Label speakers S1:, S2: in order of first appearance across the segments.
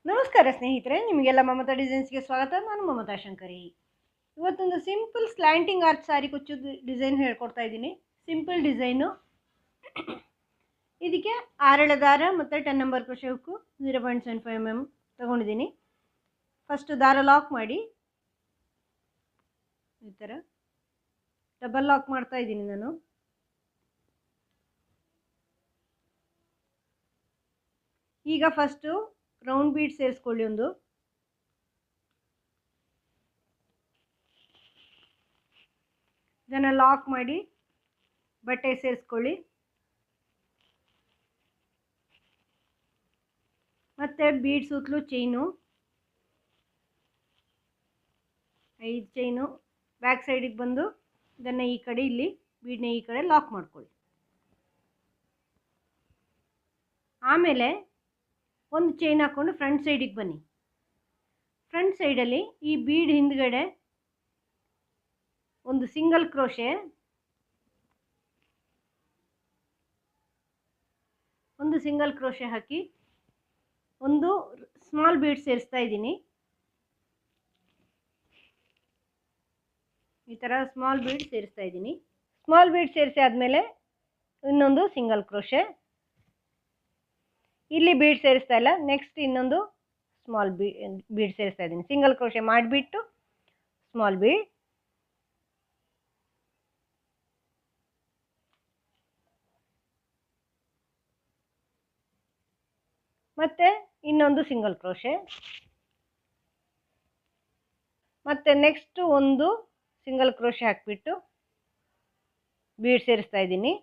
S1: ನಮಸ್ಕಾರ ಸ್ನೇಹಿತರೆ, ನಿಮಗೆಲ್ಲ ಮಮತಾ ಡಿಸೈನ್ಸ್ಗೆ ಸ್ವಾಗತ. ನಾನು ಮಮತಾ ಶಂಕರಿ. ಇವತ್ತೊಂದು ಸಿಂಪಲ್ ಸ್ಲ್ಯಾಂಟಿಂಗ್ ಆರ್ಚ್ ಸಾರಿ ಕುಚ್ಚು ಡಿಸೈನ್ ಹೇಳ್ಕೊಡ್ತಾ ಇದ್ದೀನಿ. Simple design. ಇದಕ್ಕೆ 6 ದಾರ ಮತ್ತು 10 ನಂಬರ್ ಕ್ರೋಶೆ ಹುಕ್ಕು 0.75 mm ತೊಗೊಂಡಿದ್ದೀನಿ. ಫಸ್ಟ್ ದಾರ ಲಾಕ್ ಮಾಡಿ ಈ ಥರ ಡಬಲ್ ಲಾಕ್ ಮಾಡ್ತಾ ಇದ್ದೀನಿ ನಾನು. ಈಗ ಫಸ್ಟು ರೌಂಡ್ ಬೀಡ್ ಸೇರಿಸ್ಕೊಳ್ಳಿ. ಇದನ್ನು ಲಾಕ್ ಮಾಡಿ ಬಟ್ಟೆ ಸೇರಿಸ್ಕೊಳ್ಳಿ. ಮತ್ತು ಬೀಡ್ ಸುತ್ತಲೂ ಚೈನು 5 ಚೈನು ಬ್ಯಾಕ್ ಸೈಡಿಗೆ ಬಂದು ಇದನ್ನು ಈ ಕಡೆ ಇಲ್ಲಿ ಬೀಡ್ನ ಈ ಕಡೆ ಲಾಕ್ ಮಾಡ್ಕೊಳ್ಳಿ. ಆಮೇಲೆ ಒಂದು ಚೈನ್ ಹಾಕ್ಕೊಂಡು ಫ್ರಂಟ್ ಸೈಡಿಗೆ ಬನ್ನಿ. ಫ್ರಂಟ್ ಸೈಡಲ್ಲಿ ಈ ಬೀಡ್ ಹಿಂದ್ಗಡೆ ಒಂದು ಸಿಂಗಲ್ ಕ್ರೋಶೆ ಹಾಕಿ ಒಂದು ಸ್ಮಾಲ್ ಬೀಡ್ ಸೇರಿಸ್ತಾ ಇದ್ದೀನಿ. ಈ ಥರ ಸ್ಮಾಲ್ ಬೀಡ್ ಸೇರಿಸ್ತಾ ಇದ್ದೀನಿ. ಸ್ಮಾಲ್ ಬೀಡ್ ಸೇರಿಸಿ ಆದಮೇಲೆ ಇನ್ನೊಂದು ಸಿಂಗಲ್ ಕ್ರೋಶೆ. ಇಲ್ಲಿ ಬೀಡ್ ಸೇರಿಸ್ತಾ ಇಲ್ಲ, ನೆಕ್ಸ್ಟ್ ಇನ್ನೊಂದು ಸ್ಮಾಲ್ ಬೀಡ್ ಸೇರಿಸ್ತಾ ಇದ್ದೀನಿ. ಸಿಂಗಲ್ ಕ್ರೋಶೆ ಮಾಡಿಬಿಟ್ಟು ಸ್ಮಾಲ್ ಬೀಡ್, ಮತ್ತು ಇನ್ನೊಂದು ಸಿಂಗಲ್ ಕ್ರೋಶೆ, ಮತ್ತು ನೆಕ್ಸ್ಟ್ ಒಂದು ಸಿಂಗಲ್ ಕ್ರೋಶೆ ಹಾಕಿಬಿಟ್ಟು ಬೀಡ್ ಸೇರಿಸ್ತಾ ಇದ್ದೀನಿ.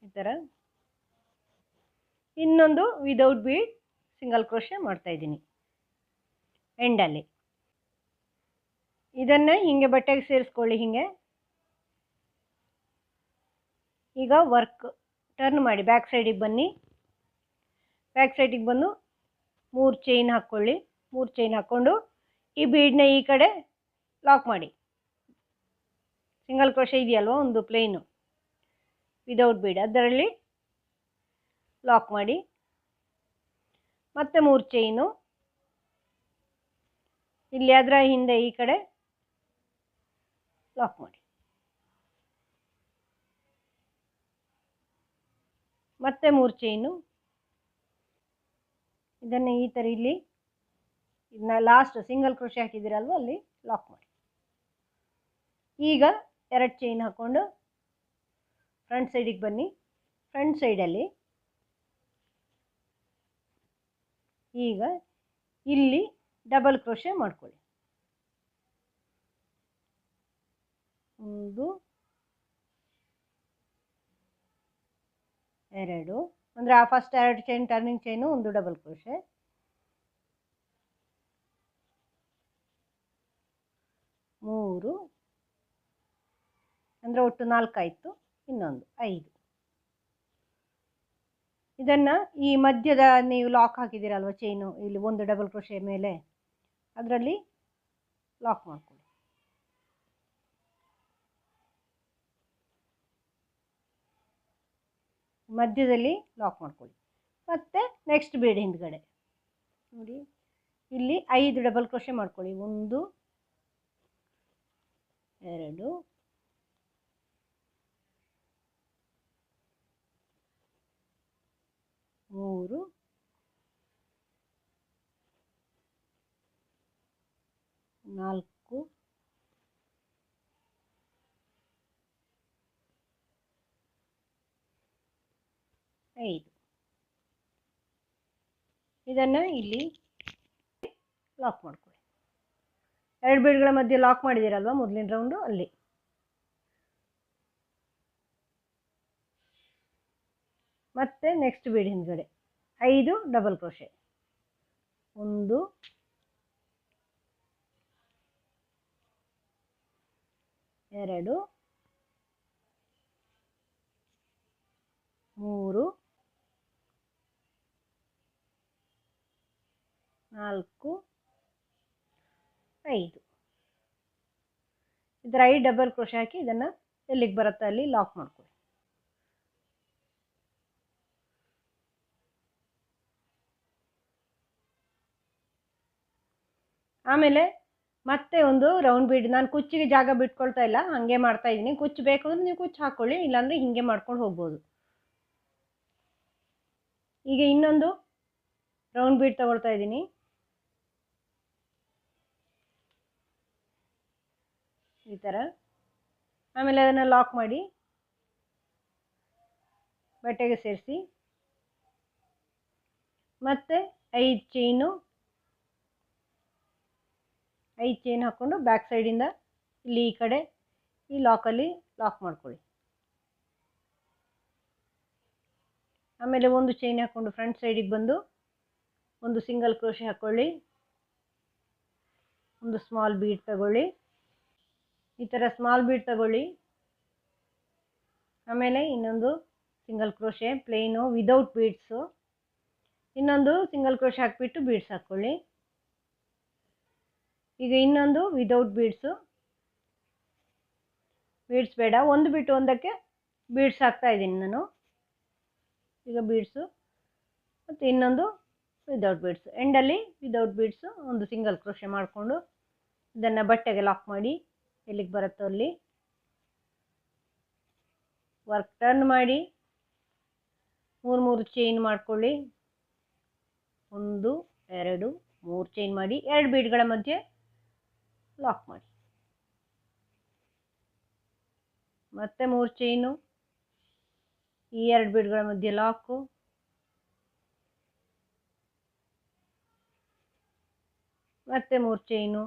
S1: ಈ ಥರ ಇನ್ನೊಂದು ವಿದೌಟ್ ಬೀಡ್ ಸಿಂಗಲ್ ಕ್ರೋಶೆ ಮಾಡ್ತಾ ಇದ್ದೀನಿ ಎಂಡಲ್ಲಿ. ಇದನ್ನು ಹೀಗೆ ಬಟ್ಟೆಗೆ ಸೇರಿಸ್ಕೊಳ್ಳಿ. ಹೀಗೆ ಈಗ ವರ್ಕ್ ಟರ್ನ್ ಮಾಡಿ ಬ್ಯಾಕ್ ಸೈಡಿಗೆ ಬನ್ನಿ. ಬ್ಯಾಕ್ ಸೈಡಿಗೆ ಬಂದು 3 ಚೈನ್ ಹಾಕ್ಕೊಳ್ಳಿ. 3 ಚೈನ್ ಹಾಕ್ಕೊಂಡು ಈ ಬೀಡ್ನ ಈ ಕಡೆ ಲಾಕ್ ಮಾಡಿ. ಸಿಂಗಲ್ ಕ್ರೋಶೆ ಇದೆಯಲ್ವ ಒಂದು ಪ್ಲೇನು ವಿದೌಟ್ ಬೀಡ್, ಅದರಲ್ಲಿ ಲಾಕ್ ಮಾಡಿ. ಮತ್ತೆ 3 ಚೈನು ಇಲ್ಲಿ ಅದರ ಹಿಂದೆ ಈ ಕಡೆ ಲಾಕ್ ಮಾಡಿ. ಮತ್ತೆ 3 ಚೈನು ಇದನ್ನು ಈ ಥರ ಇಲ್ಲಿ ಇದನ್ನ ಲಾಸ್ಟ್ ಸಿಂಗಲ್ ಕ್ರೋಶೆ ಹಾಕಿದ್ದೀರಲ್ವ ಅಲ್ಲಿ ಲಾಕ್ ಮಾಡಿ. ಈಗ 2 ಚೈನ್ ಹಾಕ್ಕೊಂಡು ಫ್ರಂಟ್ ಸೈಡಿಗೆ ಬನ್ನಿ. ಫ್ರಂಟ್ ಸೈಡಲ್ಲಿ ಈಗ ಇಲ್ಲಿ ಡಬಲ್ ಕ್ರೋಶೆ ಮಾಡ್ಕೊಳ್ಳಿ. 1 2 ಅಂದರೆ ಆ ಫಸ್ಟ್ 2 ಚೈನ್ ಟರ್ನಿಂಗ್ ಚೈನು, ಒಂದು ಡಬಲ್ ಕ್ರೋಶೆ, 3 ಅಂದರೆ ಒಟ್ಟು 4 ಆಯಿತು, ಇನ್ನೊಂದು 5. ಇದನ್ನು ಈ ಮಧ್ಯದ ನೀವು ಲಾಕ್ ಹಾಕಿದ್ದೀರಲ್ವ ಚೈನು, ಇಲ್ಲಿ ಒಂದು ಡಬಲ್ ಕ್ರೋಶೆ ಮೇಲೆ ಅದರಲ್ಲಿ ಲಾಕ್ ಮಾಡ್ಕೊಳ್ಳಿ. ಮಧ್ಯದಲ್ಲಿ ಲಾಕ್ ಮಾಡ್ಕೊಳ್ಳಿ. ಮತ್ತು ನೆಕ್ಸ್ಟ್ ಬೀಡ್ ಹಿಂದ್ಗಡೆ ನೋಡಿ ಇಲ್ಲಿ 5 ಡಬಲ್ ಕ್ರೋಶೆ ಮಾಡ್ಕೊಳ್ಳಿ. 1 2 3 4 5. ಇದನ್ನು ಇಲ್ಲಿ ಲಾಕ್ ಮಾಡ್ಕೊಳ್ಳಿ. 2 ಬೀಡ್ಗಳ ಮಧ್ಯೆ ಲಾಕ್ ಮಾಡಿದ್ದೀರಲ್ವ ಮೊದಲಿನ ರೌಂಡು ಅಲ್ಲಿ. ಮತ್ತೆ ನೆಕ್ಸ್ಟ್ ಬೀಡ್ ಹಿಂದ್ಗಡೆ 5 ಡಬಲ್ ಕ್ರೋಶೆ. 1 2 3 4 5. ಇದರ 5 ಡಬಲ್ ಕ್ರೋಶೆ ಹಾಕಿ ಇದನ್ನು ಎಲ್ಲಿಗೆ ಬರುತ್ತೆ ಅಲ್ಲಿ ಲಾಕ್ ಮಾಡ್ಕೊಳ್ಳಿ. ಆಮೇಲೆ ಮತ್ತೆ ಒಂದು ರೌಂಡ್ ಬೀಡ್, ನಾನು ಕುಚ್ಚಿಗೆ ಜಾಗ ಬಿಟ್ಕೊಳ್ತಾ ಇಲ್ಲ, ಹಾಗೆ ಮಾಡ್ತಾ ಇದ್ದೀನಿ. ಕುಚ್ಚು ಬೇಕು ಅಂದರೆ ನೀವು ಕುಚ್ಚು ಹಾಕ್ಕೊಳ್ಳಿ, ಇಲ್ಲಾಂದರೆ ಹೀಗೆ ಮಾಡ್ಕೊಂಡು ಹೋಗ್ಬೋದು. ಈಗ ಇನ್ನೊಂದು ರೌಂಡ್ ಬೀಡ್ ತಗೊಳ್ತಾ ಇದ್ದೀನಿ. ಈ ಥರ. ಆಮೇಲೆ ಅದನ್ನು ಲಾಕ್ ಮಾಡಿ ಬಟ್ಟೆಗೆ ಸೇರಿಸಿ ಮತ್ತೆ 5 ಚೈನ್ ಹಾಕ್ಕೊಂಡು ಬ್ಯಾಕ್ ಸೈಡಿಂದ ಇಲ್ಲಿ ಈ ಕಡೆ ಈ ಲಾಕಲ್ಲಿ ಲಾಕ್ ಮಾಡ್ಕೊಳ್ಳಿ. ಆಮೇಲೆ ಒಂದು ಚೈನ್ ಹಾಕ್ಕೊಂಡು ಫ್ರಂಟ್ ಸೈಡಿಗೆ ಬಂದು ಒಂದು ಸಿಂಗಲ್ ಕ್ರೋಶೆ ಹಾಕ್ಕೊಳ್ಳಿ, ಒಂದು ಸ್ಮಾಲ್ ಬೀಡ್ ತಗೊಳ್ಳಿ, ಈ ಥರ ಸ್ಮಾಲ್ ಬೀಡ್ ತಗೊಳ್ಳಿ. ಆಮೇಲೆ ಇನ್ನೊಂದು single crochet plain without beads, ಇನ್ನೊಂದು ಸಿಂಗಲ್ ಕ್ರೋಶೆ ಹಾಕಿಬಿಟ್ಟು ಬೀಡ್ಸ್ ಹಾಕ್ಕೊಳ್ಳಿ. ಈಗ ಇನ್ನೊಂದು ವಿದೌಟ್ ಬೀಡ್ಸ್ ಬೇಡ, ಒಂದು ಬಿಟ್ಟು ಒಂದಕ್ಕೆ ಬೀಡ್ಸ್ ಹಾಕ್ತಾ ಇದ್ದೀನಿ ನಾನು. ಈಗ ಬೀಡ್ಸು ಮತ್ತು ಇನ್ನೊಂದು ವಿದೌಟ್ ಬೀಡ್ಸು, ಎಂಡಲ್ಲಿ ವಿದೌಟ್ ಬೀಡ್ಸು ಒಂದು ಸಿಂಗಲ್ ಕ್ರೋಶೆ ಮಾಡಿಕೊಂಡು ಇದನ್ನು ಬಟ್ಟೆಗೆ ಲಾಕ್ ಮಾಡಿ ಎಲ್ಲಿಗೆ ಬರುತ್ತೋ ಅಲ್ಲಿ ವರ್ಕ್ ಟರ್ನ್ ಮಾಡಿ 3 ಚೈನ್ ಮಾಡ್ಕೊಳ್ಳಿ. 1 2 3 ಚೈನ್ ಮಾಡಿ 2 ಬೀಡ್ಗಳ ಮಧ್ಯೆ ಲಾಕ್ ಮಾಡಿ. ಮತ್ತೆ 3 ಚೈನು, ಈ 2 ಬೀಡ್ಗಳ ಮಧ್ಯೆ ಲಾಕು, ಮತ್ತೆ 3 ಚೈನು,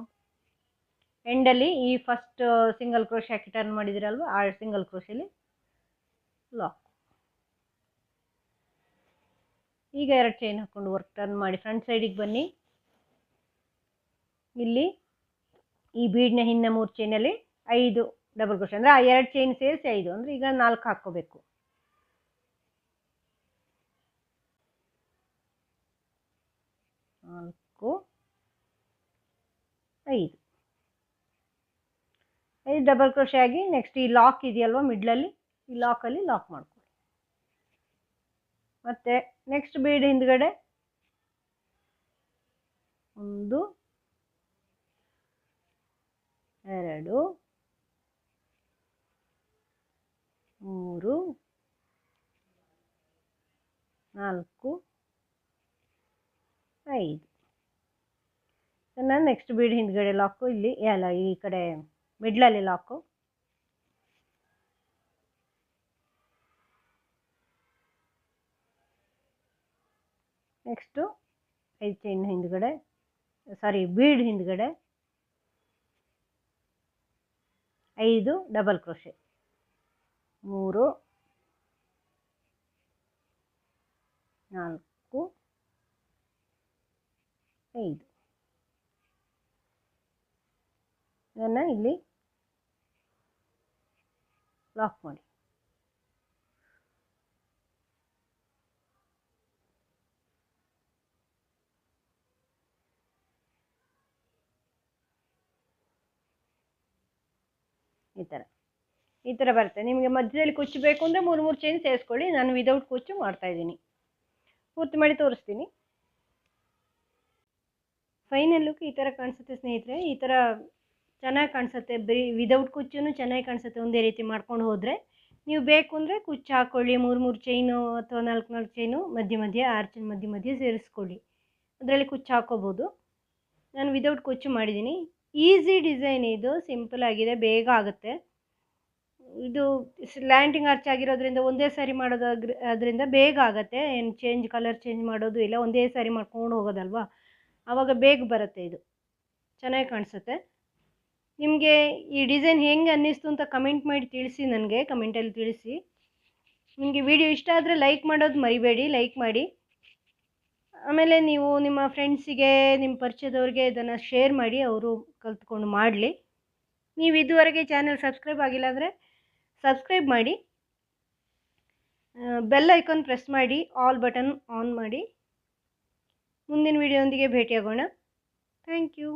S1: ಎಂಡಲ್ಲಿ ಈ ಫಸ್ಟ್ ಸಿಂಗಲ್ ಕ್ರೋಶೆ ಹಾಕಿ ಟರ್ನ್ ಮಾಡಿದಿರಲ್ವ ಆ ಸಿಂಗಲ್ ಕ್ರೋಶೆಲಿ ಲಾಕ್. ಈಗ 2 ಚೈನ್ ಹಾಕ್ಕೊಂಡು ವರ್ಕ್ ಟರ್ನ್ ಮಾಡಿ ಫ್ರಂಟ್ ಸೈಡಿಗೆ ಬನ್ನಿ. ಇಲ್ಲಿ ಈ ಬೀಡ್ನ ಹಿಂದೆ 3 ಚೈನಲ್ಲಿ 5 ಡಬಲ್ ಕ್ರೋಶೆ, ಅಂದರೆ ಆ 2 ಚೈನ್ ಸೇರಿಸಿ 5, ಅಂದರೆ ಈಗ 4 ಹಾಕ್ಕೋಬೇಕು. 4 5 ಡಬಲ್ ಕ್ರೋಶೆ ಆಗಿ ನೆಕ್ಸ್ಟ್ ಈ ಲಾಕ್ ಇದೆಯಲ್ವ ಮಿಡ್ಲಲ್ಲಿ, ಈ ಲಾಕಲ್ಲಿ ಲಾಕ್ ಮಾಡ್ಕೊಳ್ಳಿ. ಮತ್ತು ನೆಕ್ಸ್ಟ್ ಬೀಡ್ ಹಿಂದ್ಗಡೆ 1 2 3 4 5. ನೆಕ್ಸ್ಟ್ ಬೀಡ್ ಹಿಂದ್ಗಡೆ ಲಾಕು, ಇಲ್ಲಿ ಅಲ್ಲ ಈ ಕಡೆ ಮಿಡ್ಲಲ್ಲಿ ಲಾಕು. ನೆಕ್ಸ್ಟು 5 ಚೈನ್ ಹಿಂದ್ಗಡೆ, ಬೀಡ್ ಹಿಂದ್ಗಡೆ 5 ಡಬಲ್ ಕ್ರೋಶೆ, 3 4 5. ಇದನ್ನು ಇಲ್ಲಿ ಲಾಕ್ ಮಾಡಿ. ಈ ಥರ ಬರುತ್ತೆ. ನಿಮಗೆ ಮಧ್ಯದಲ್ಲಿ ಕುಚ್ಚು ಬೇಕು ಅಂದರೆ 3 ಚೈನ್ ಸೇರಿಸ್ಕೊಳ್ಳಿ. ನಾನು ವಿದೌಟ್ ಕುಚ್ಚು ಮಾಡ್ತಾಯಿದ್ದೀನಿ, ಪೂರ್ತಿ ಮಾಡಿ ತೋರಿಸ್ತೀನಿ. ಫೈನಲ್ ಲುಕ್ ಈ ಥರ ಕಾಣಿಸುತ್ತೆ ಸ್ನೇಹಿತರೆ. ಈ ಥರ ಚೆನ್ನಾಗಿ ಕಾಣಿಸುತ್ತೆ, ಬರೀ ವಿದೌಟ್ ಕುಚ್ಚೂ ಚೆನ್ನಾಗಿ ಕಾಣಿಸುತ್ತೆ ಒಂದೇ ರೀತಿ ಮಾಡ್ಕೊಂಡು ಹೋದರೆ. ನೀವು ಬೇಕು ಅಂದರೆ ಕುಚ್ಚು ಹಾಕ್ಕೊಳ್ಳಿ, 3 ಚೈನು ಅಥವಾ 4 ಚೈನು ಮಧ್ಯೆ 6 ಚೈನ್ ಮಧ್ಯೆ ಸೇರಿಸ್ಕೊಳ್ಳಿ, ಅದರಲ್ಲಿ ಕುಚ್ಚು ಹಾಕ್ಕೋಬೋದು. ನಾನು ವಿದೌಟ್ ಕುಚ್ಚು ಮಾಡಿದ್ದೀನಿ. ಈಸಿ ಡಿಸೈನ್ ಇದು, ಸಿಂಪಲ್ ಆಗಿದೆ, ಬೇಗ ಆಗುತ್ತೆ. ಇದು ಲ್ಯಾಂಡಿಂಗ್ ಆರ್ಚ್ ಆಗಿರೋದ್ರಿಂದ ಒಂದೇ ಸಾರಿ ಅದರಿಂದ ಬೇಗ ಆಗುತ್ತೆ. ಏನು ಕಲರ್ ಚೇಂಜ್ ಮಾಡೋದು ಇಲ್ಲ, ಒಂದೇ ಸಾರಿ ಮಾಡ್ಕೊಂಡು ಹೋಗೋದಲ್ವಾ, ಆವಾಗ ಬೇಗ ಬರುತ್ತೆ. ಇದು ಚೆನ್ನಾಗಿ ಕಾಣಿಸುತ್ತೆ. ನಿಮಗೆ ಈ ಡಿಸೈನ್ ಹೆಂಗೆ ಅನ್ನಿಸ್ತು ಅಂತ ಕಮೆಂಟ್ ಮಾಡಿ ತಿಳಿಸಿ, ನನಗೆ ಕಮೆಂಟಲ್ಲಿ ತಿಳಿಸಿ. ನಿಮಗೆ ವಿಡಿಯೋ ಇಷ್ಟ ಆದರೆ ಲೈಕ್ ಮಾಡೋದು ಮರಿಬೇಡಿ, ಲೈಕ್ ಮಾಡಿ. ಆಮೇಲೆ ನೀವು ನಿಮ್ಮ ಫ್ರೆಂಡ್ಸಿಗೆ, ನಿಮ್ಮ ಪರಿಚಯದವ್ರಿಗೆ ಇದನ್ನು ಶೇರ್ ಮಾಡಿ, ಅವರು ಕಲ್ತ್ಕೊಂಡು ಮಾಡಲಿ. ನೀವು ಇದುವರೆಗೆ ಚಾನಲ್ ಸಬ್ಸ್ಕ್ರೈಬ್ ಆಗಿಲ್ಲ ಅಂದರೆ ಸಬ್ಸ್ಕ್ರೈಬ್ ಮಾಡಿ, ಬೆಲ್ ಐಕಾನ್ ಪ್ರೆಸ್ ಮಾಡಿ, ಆಲ್ ಬಟನ್ ಆನ್ ಮಾಡಿ. ಮುಂದಿನ ವಿಡಿಯೋದೊಂದಿಗೆ ಭೇಟಿಯಾಗೋಣ. Thank you.